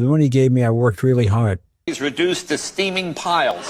The one he gave me, I worked really hard. He's reduced to steaming piles.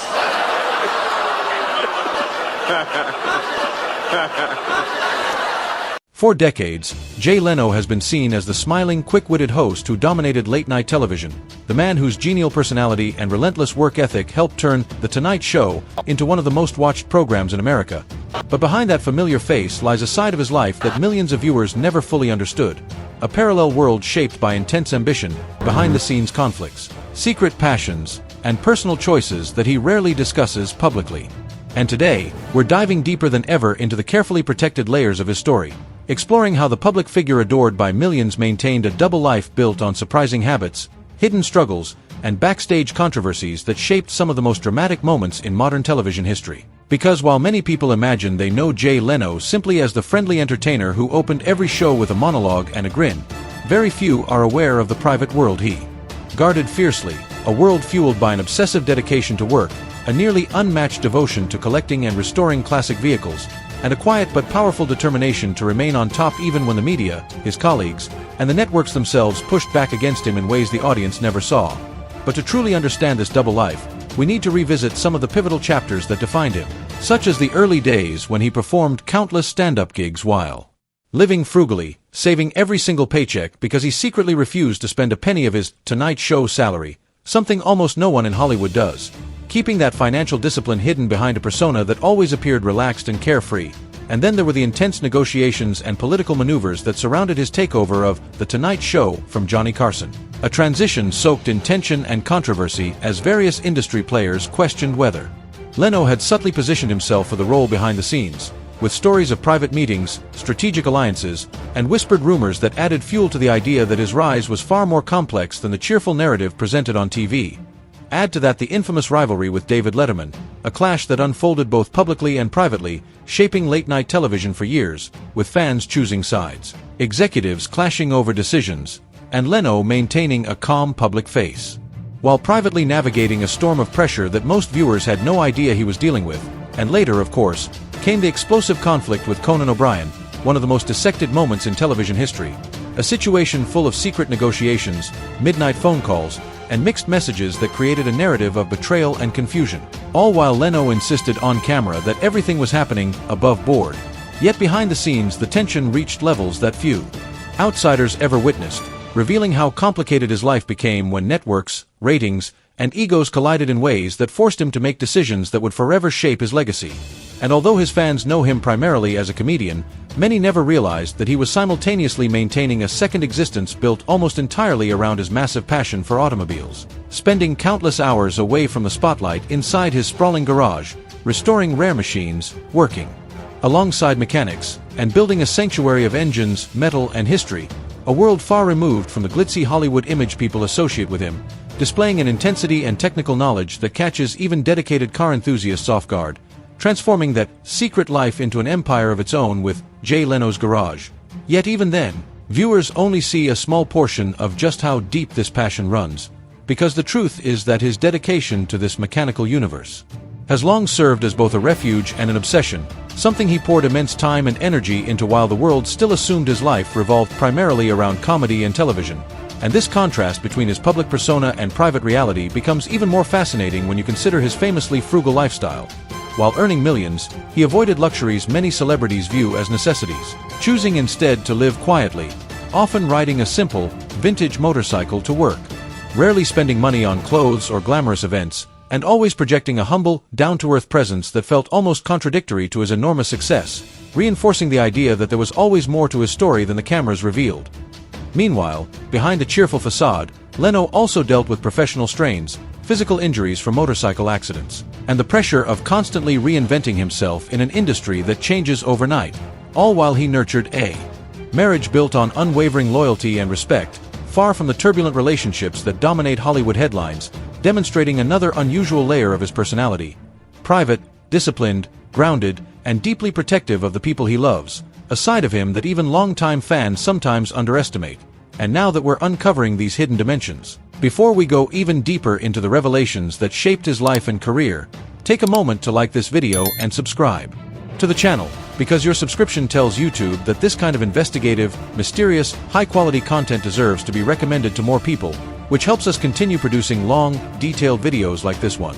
For decades, Jay Leno has been seen as the smiling, quick-witted host who dominated late-night television, the man whose genial personality and relentless work ethic helped turn The Tonight Show into one of the most watched programs in America. But behind that familiar face lies a side of his life that millions of viewers never fully understood. A parallel world shaped by intense ambition, behind-the-scenes conflicts, secret passions, and personal choices that he rarely discusses publicly. And today, we're diving deeper than ever into the carefully protected layers of his story, exploring how the public figure adored by millions maintained a double life built on surprising habits, hidden struggles, and backstage controversies that shaped some of the most dramatic moments in modern television history. Because while many people imagine they know Jay Leno simply as the friendly entertainer who opened every show with a monologue and a grin, very few are aware of the private world he guarded fiercely, a world fueled by an obsessive dedication to work, a nearly unmatched devotion to collecting and restoring classic vehicles, and a quiet but powerful determination to remain on top even when the media, his colleagues, and the networks themselves pushed back against him in ways the audience never saw. But to truly understand this double life, we need to revisit some of the pivotal chapters that defined him, such as the early days when he performed countless stand-up gigs while living frugally, saving every single paycheck because he secretly refused to spend a penny of his Tonight Show salary, something almost no one in Hollywood does, keeping that financial discipline hidden behind a persona that always appeared relaxed and carefree. And then there were the intense negotiations and political maneuvers that surrounded his takeover of The Tonight Show from Johnny Carson, a transition soaked in tension and controversy as various industry players questioned whether Leno had subtly positioned himself for the role behind the scenes, with stories of private meetings, strategic alliances, and whispered rumors that added fuel to the idea that his rise was far more complex than the cheerful narrative presented on TV. Add to that the infamous rivalry with David Letterman, a clash that unfolded both publicly and privately, shaping late-night television for years, with fans choosing sides, executives clashing over decisions, and Leno maintaining a calm public face, while privately navigating a storm of pressure that most viewers had no idea he was dealing with. And later, of course, came the explosive conflict with Conan O'Brien, one of the most dissected moments in television history, a situation full of secret negotiations, midnight phone calls, and mixed messages that created a narrative of betrayal and confusion, all while Leno insisted on camera that everything was happening above board. Yet behind the scenes, the tension reached levels that few outsiders ever witnessed, revealing how complicated his life became when networks, ratings, and egos collided in ways that forced him to make decisions that would forever shape his legacy. And although his fans know him primarily as a comedian, many never realized that he was simultaneously maintaining a second existence built almost entirely around his massive passion for automobiles, spending countless hours away from the spotlight inside his sprawling garage, restoring rare machines, working alongside mechanics, and building a sanctuary of engines, metal, and history, a world far removed from the glitzy Hollywood image people associate with him, displaying an intensity and technical knowledge that catches even dedicated car enthusiasts off guard, transforming that secret life into an empire of its own with Jay Leno's Garage. Yet even then, viewers only see a small portion of just how deep this passion runs, because the truth is that his dedication to this mechanical universe has long served as both a refuge and an obsession, something he poured immense time and energy into while the world still assumed his life revolved primarily around comedy and television. And this contrast between his public persona and private reality becomes even more fascinating when you consider his famously frugal lifestyle. While earning millions, he avoided luxuries many celebrities view as necessities, choosing instead to live quietly, often riding a simple, vintage motorcycle to work, rarely spending money on clothes or glamorous events, and always projecting a humble, down-to-earth presence that felt almost contradictory to his enormous success, reinforcing the idea that there was always more to his story than the cameras revealed. Meanwhile, behind a cheerful facade, Leno also dealt with professional strains, physical injuries from motorcycle accidents, and the pressure of constantly reinventing himself in an industry that changes overnight, all while he nurtured a marriage built on unwavering loyalty and respect, far from the turbulent relationships that dominate Hollywood headlines, demonstrating another unusual layer of his personality. Private, disciplined, grounded, and deeply protective of the people he loves, a side of him that even longtime fans sometimes underestimate. And now that we're uncovering these hidden dimensions, before we go even deeper into the revelations that shaped his life and career, take a moment to like this video and subscribe to the channel, because your subscription tells YouTube that this kind of investigative, mysterious, high-quality content deserves to be recommended to more people. which helps us continue producing long, detailed videos like this one.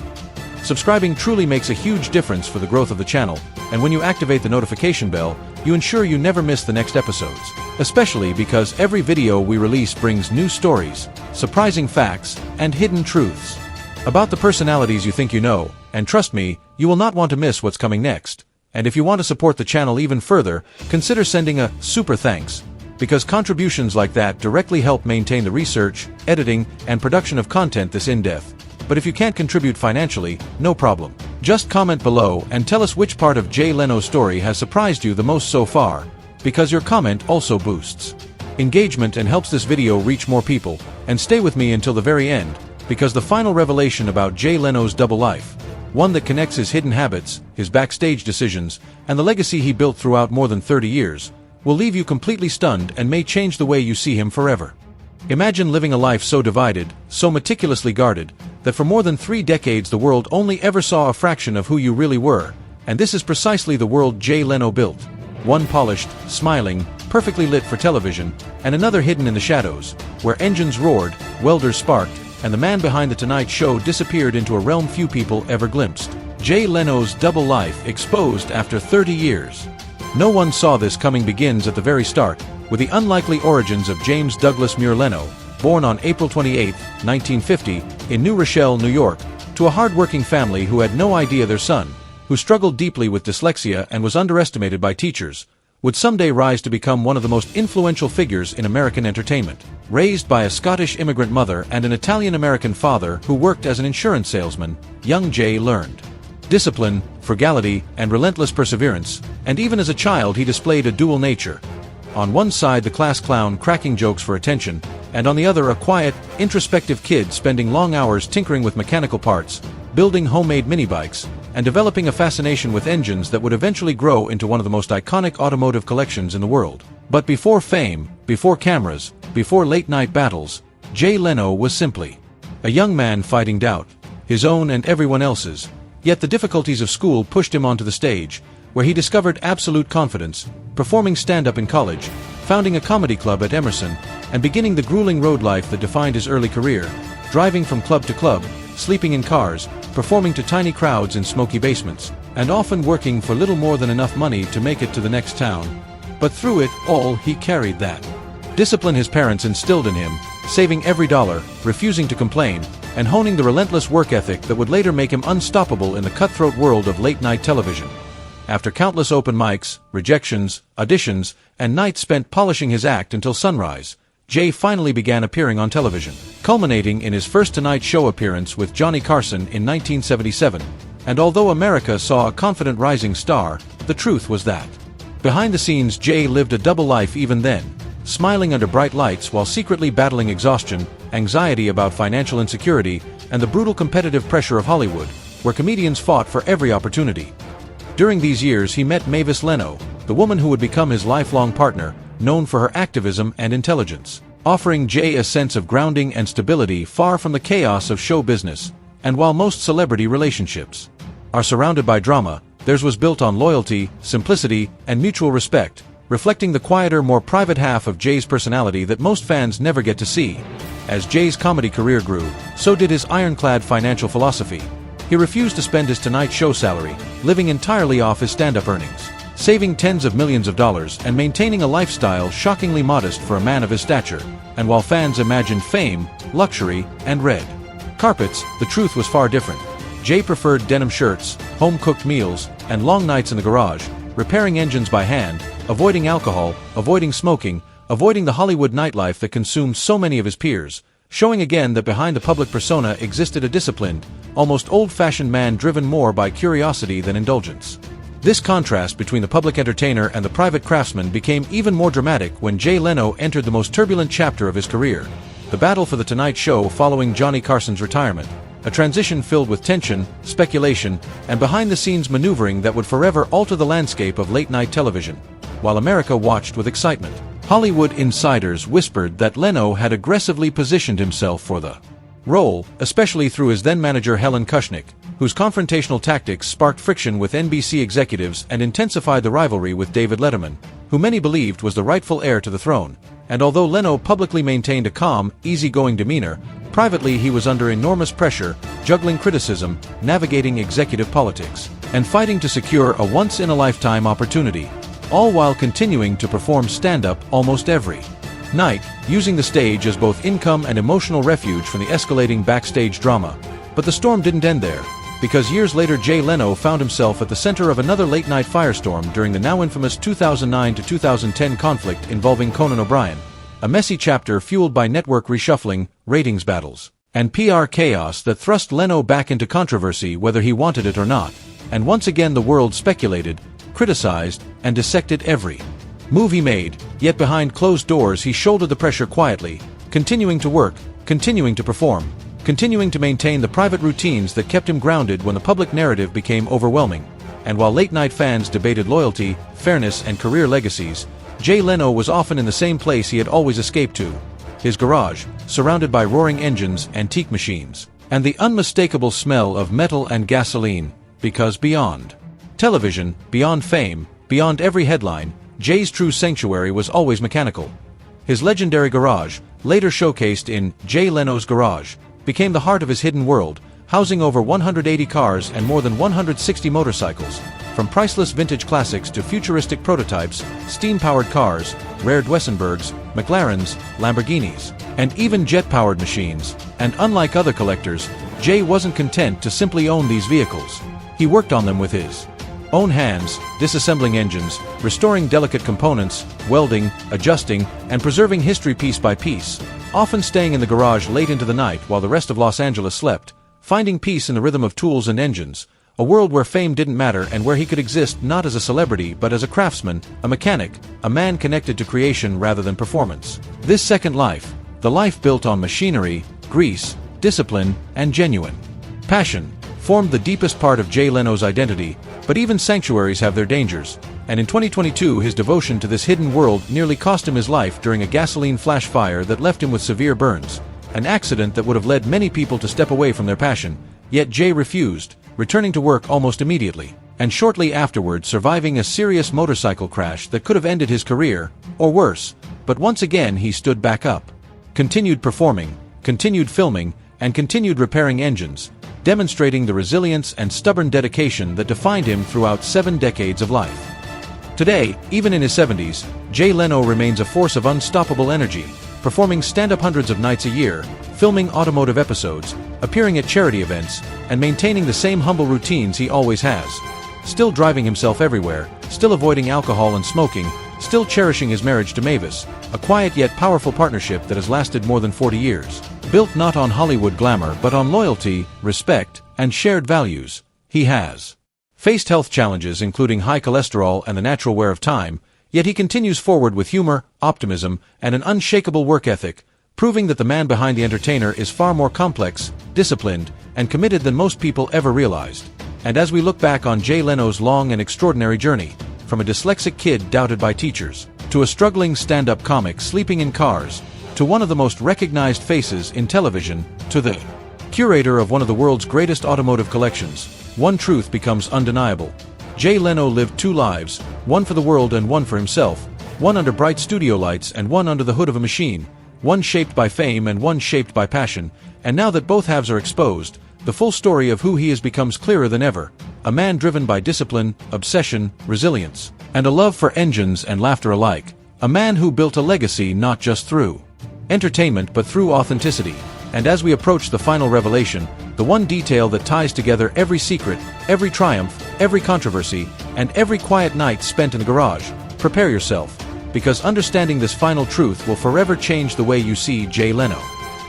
Subscribing truly makes a huge difference for the growth of the channel, and when you activate the notification bell, you ensure you never miss the next episodes. Especially because every video we release brings new stories, surprising facts, and hidden truths about the personalities you think you know, and trust me, you will not want to miss what's coming next. And if you want to support the channel even further, consider sending a super thanks, because contributions like that directly help maintain the research, editing, and production of content this in-depth. But if you can't contribute financially, no problem. Just comment below and tell us which part of Jay Leno's story has surprised you the most so far, because your comment also boosts engagement and helps this video reach more people. And stay with me until the very end, because the final revelation about Jay Leno's double life, one that connects his hidden habits, his backstage decisions, and the legacy he built throughout more than 30 years, will leave you completely stunned and may change the way you see him forever. Imagine living a life so divided, so meticulously guarded, that for more than 3 decades the world only ever saw a fraction of who you really were, and this is precisely the world Jay Leno built. One polished, smiling, perfectly lit for television, and another hidden in the shadows, where engines roared, welders sparked, and the man behind The Tonight Show disappeared into a realm few people ever glimpsed. Jay Leno's double life exposed after 30 years. No one saw this coming begins at the very start, with the unlikely origins of James Douglas Muir Leno, born on April 28, 1950, in New Rochelle, New York, to a hard-working family who had no idea their son, who struggled deeply with dyslexia and was underestimated by teachers, would someday rise to become one of the most influential figures in American entertainment. Raised by a Scottish immigrant mother and an Italian-American father who worked as an insurance salesman, young Jay learned discipline, frugality, and relentless perseverance, and even as a child he displayed a dual nature. On one side the class clown cracking jokes for attention, and on the other a quiet, introspective kid spending long hours tinkering with mechanical parts, building homemade mini-bikes, and developing a fascination with engines that would eventually grow into one of the most iconic automotive collections in the world. But before fame, before cameras, before late-night battles, Jay Leno was simply a young man fighting doubt, his own and everyone else's. Yet the difficulties of school pushed him onto the stage, where he discovered absolute confidence, performing stand-up in college, founding a comedy club at Emerson, and beginning the grueling road life that defined his early career, driving from club to club, sleeping in cars, performing to tiny crowds in smoky basements, and often working for little more than enough money to make it to the next town. But through it all he carried that discipline his parents instilled in him, saving every dollar, refusing to complain, and honing the relentless work ethic that would later make him unstoppable in the cutthroat world of late-night television. After countless open mics, rejections, auditions, and nights spent polishing his act until sunrise, Jay finally began appearing on television, culminating in his first Tonight Show appearance with Johnny Carson in 1977. And although America saw a confident rising star, the truth was that behind the scenes Jay lived a double life even then, smiling under bright lights while secretly battling exhaustion, anxiety about financial insecurity, and the brutal competitive pressure of Hollywood, where comedians fought for every opportunity. During these years he met Mavis Leno, the woman who would become his lifelong partner, known for her activism and intelligence, offering Jay a sense of grounding and stability far from the chaos of show business. And while most celebrity relationships are surrounded by drama, theirs was built on loyalty, simplicity, and mutual respect, reflecting the quieter, more private half of Jay's personality that most fans never get to see. As Jay's comedy career grew, so did his ironclad financial philosophy. He refused to spend his Tonight Show salary, living entirely off his stand-up earnings, saving tens of millions of dollars and maintaining a lifestyle shockingly modest for a man of his stature. And while fans imagined fame, luxury, and red carpets, the truth was far different. Jay preferred denim shirts, home-cooked meals, and long nights in the garage, repairing engines by hand, avoiding alcohol, avoiding smoking, avoiding the Hollywood nightlife that consumed so many of his peers, showing again that behind the public persona existed a disciplined, almost old-fashioned man driven more by curiosity than indulgence. This contrast between the public entertainer and the private craftsman became even more dramatic when Jay Leno entered the most turbulent chapter of his career, the battle for The Tonight Show following Johnny Carson's retirement, a transition filled with tension, speculation, and behind-the-scenes maneuvering that would forever alter the landscape of late-night television. While America watched with excitement, Hollywood insiders whispered that Leno had aggressively positioned himself for the role, especially through his then-manager Helen Kushnick, whose confrontational tactics sparked friction with NBC executives and intensified the rivalry with David Letterman. who many believed was the rightful heir to the throne. And although Leno publicly maintained a calm, easygoing demeanor, privately he was under enormous pressure, juggling criticism, navigating executive politics, and fighting to secure a once-in-a-lifetime opportunity, all while continuing to perform stand-up almost every night, using the stage as both income and emotional refuge from the escalating backstage drama. But the storm didn't end there, because years later Jay Leno found himself at the center of another late-night firestorm during the now infamous 2009 to 2010 conflict involving Conan O'Brien, a messy chapter fueled by network reshuffling, ratings battles, and PR chaos that thrust Leno back into controversy whether he wanted it or not. And once again the world speculated, criticized, and dissected every move he made, yet behind closed doors he shouldered the pressure quietly, continuing to work, continuing to perform, continuing to maintain the private routines that kept him grounded when the public narrative became overwhelming. And while late-night fans debated loyalty, fairness, and career legacies, Jay Leno was often in the same place he had always escaped to: his garage, surrounded by roaring engines, antique machines, and the unmistakable smell of metal and gasoline. Because beyond television, beyond fame, beyond every headline, Jay's true sanctuary was always mechanical. His legendary garage, later showcased in Jay Leno's Garage, became the heart of his hidden world, housing over 180 cars and more than 160 motorcycles, from priceless vintage classics to futuristic prototypes, steam-powered cars, rare Duesenbergs, McLarens, Lamborghinis, and even jet-powered machines. And unlike other collectors, Jay wasn't content to simply own these vehicles. He worked on them with his own hands, disassembling engines, restoring delicate components, welding, adjusting, and preserving history piece by piece, often staying in the garage late into the night while the rest of Los Angeles slept, finding peace in the rhythm of tools and engines, a world where fame didn't matter and where he could exist not as a celebrity but as a craftsman, a mechanic, a man connected to creation rather than performance. This second life, the life built on machinery, grease, discipline, and genuine passion, formed the deepest part of Jay Leno's identity. But even sanctuaries have their dangers, and in 2022 his devotion to this hidden world nearly cost him his life during a gasoline flash fire that left him with severe burns, an accident that would have led many people to step away from their passion. Yet Jay refused, returning to work almost immediately, and shortly afterward surviving a serious motorcycle crash that could have ended his career, or worse. But once again he stood back up, continued performing, continued filming, and continued repairing engines, demonstrating the resilience and stubborn dedication that defined him throughout 7 decades of life. Today, even in his 70s, Jay Leno remains a force of unstoppable energy, performing stand-up hundreds of nights a year, filming automotive episodes, appearing at charity events, and maintaining the same humble routines he always has. Still driving himself everywhere, still avoiding alcohol and smoking, still cherishing his marriage to Mavis, a quiet yet powerful partnership that has lasted more than 40 years. Built not on Hollywood glamour but on loyalty, respect, and shared values. He has faced health challenges including high cholesterol and the natural wear of time, yet he continues forward with humor, optimism, and an unshakable work ethic, proving that the man behind the entertainer is far more complex, disciplined, and committed than most people ever realized. And as we look back on Jay Leno's long and extraordinary journey, from a dyslexic kid doubted by teachers, to a struggling stand-up comic sleeping in cars, to one of the most recognized faces in television, to the curator of one of the world's greatest automotive collections, one truth becomes undeniable. Jay Leno lived 2 lives, one for the world and one for himself, one under bright studio lights and one under the hood of a machine, one shaped by fame and one shaped by passion. And now that both halves are exposed, the full story of who he is becomes clearer than ever. A man driven by discipline, obsession, resilience, and a love for engines and laughter alike. A man who built a legacy not just through entertainment but through authenticity. And as we approach the final revelation, the one detail that ties together every secret, every triumph, every controversy, and every quiet night spent in the garage, prepare yourself, because understanding this final truth will forever change the way you see Jay Leno.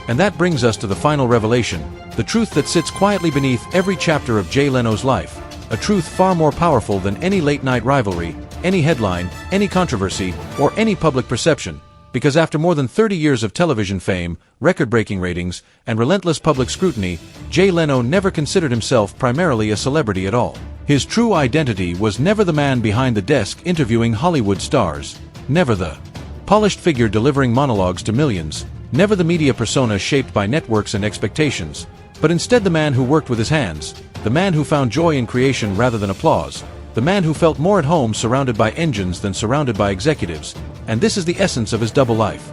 And that brings us to the final revelation, the truth that sits quietly beneath every chapter of Jay Leno's life, a truth far more powerful than any late-night rivalry, any headline, any controversy, or any public perception. Because after more than 30 years of television fame, record-breaking ratings, and relentless public scrutiny, Jay Leno never considered himself primarily a celebrity at all. His true identity was never the man behind the desk interviewing Hollywood stars, never the polished figure delivering monologues to millions, never the media persona shaped by networks and expectations, but instead the man who worked with his hands, the man who found joy in creation rather than applause, The man who felt more at home surrounded by engines than surrounded by executives, and this is the essence of his double life.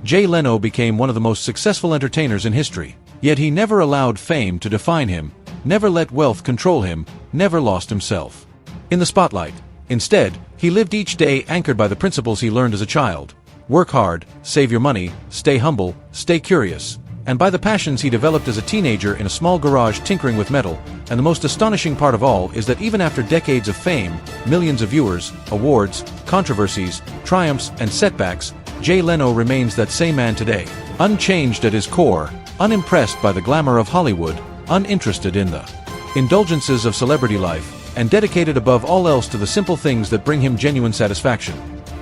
Jay Leno became one of the most successful entertainers in history, yet he never allowed fame to define him, never let wealth control him, never lost himself in the spotlight. Instead, he lived each day anchored by the principles he learned as a child. Work hard, save your money, stay humble, stay curious. And by the passions he developed as a teenager in a small garage tinkering with metal. And the most astonishing part of all is that even after decades of fame, millions of viewers, awards, controversies, triumphs, and setbacks, Jay Leno remains that same man today, unchanged at his core, unimpressed by the glamour of Hollywood, uninterested in the indulgences of celebrity life, and dedicated above all else to the simple things that bring him genuine satisfaction.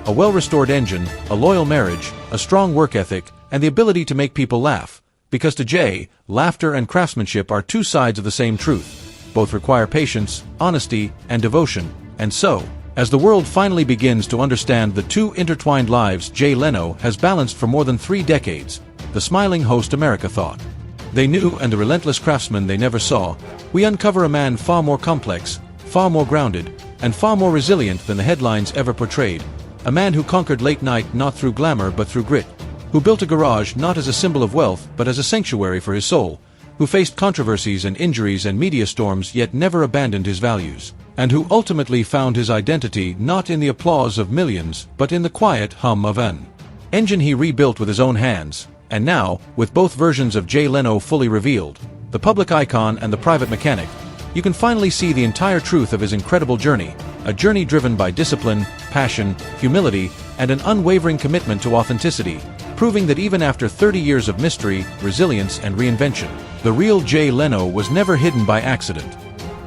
A well-restored engine, a loyal marriage, a strong work ethic, and the ability to make people laugh. Because to Jay, laughter and craftsmanship are two sides of the same truth. Both require patience, honesty, and devotion. And so, as the world finally begins to understand the two intertwined lives Jay Leno has balanced for more than 3 decades, the smiling host America thought they knew, and the relentless craftsman they never saw, we uncover a man far more complex, far more grounded, and far more resilient than the headlines ever portrayed. A man who conquered late night not through glamour but through grit. Who built a garage not as a symbol of wealth but as a sanctuary for his soul. Who faced controversies and injuries and media storms yet never abandoned his values. And who ultimately found his identity not in the applause of millions but in the quiet hum of an engine he rebuilt with his own hands. And now, with both versions of Jay Leno fully revealed, the public icon and the private mechanic, you can finally see the entire truth of his incredible journey, a journey driven by discipline, passion, humility, and an unwavering commitment to authenticity, proving that even after 30 years of mystery, resilience, and reinvention, the real Jay Leno was never hidden by accident.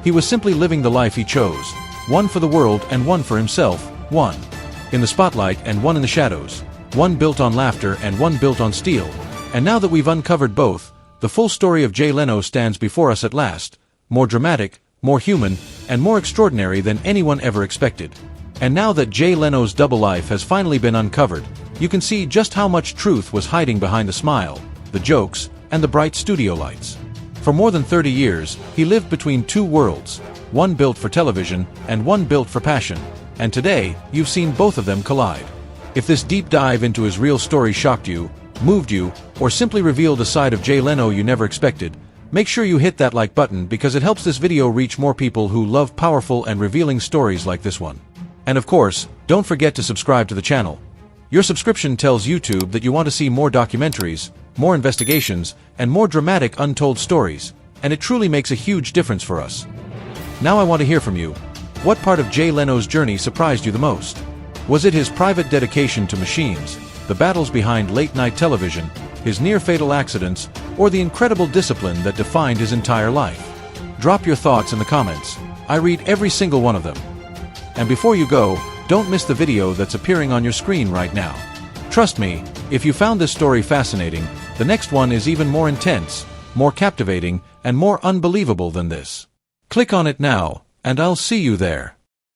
He was simply living the life he chose, one for the world and one for himself, one in the spotlight and one in the shadows, one built on laughter and one built on steel. And now that we've uncovered both, the full story of Jay Leno stands before us at last, more dramatic, more human, and more extraordinary than anyone ever expected. And now that Jay Leno's double life has finally been uncovered, you can see just how much truth was hiding behind the smile, the jokes, and the bright studio lights. For more than 30 years, he lived between two worlds, one built for television and one built for passion. And today, you've seen both of them collide. If this deep dive into his real story shocked you, moved you, or simply revealed a side of Jay Leno you never expected, make sure you hit that like button because it helps this video reach more people who love powerful and revealing stories like this one. And of course, don't forget to subscribe to the channel. Your subscription tells YouTube that you want to see more documentaries, more investigations, and more dramatic untold stories, and it truly makes a huge difference for us. Now I want to hear from you. What part of Jay Leno's journey surprised you the most? Was it his private dedication to machines, the battles behind late-night television, his near-fatal accidents, or the incredible discipline that defined his entire life? Drop your thoughts in the comments. I read every single one of them. And before you go, don't miss the video that's appearing on your screen right now. Trust me, if you found this story fascinating, the next one is even more intense, more captivating, and more unbelievable than this. Click on it now, and I'll see you there.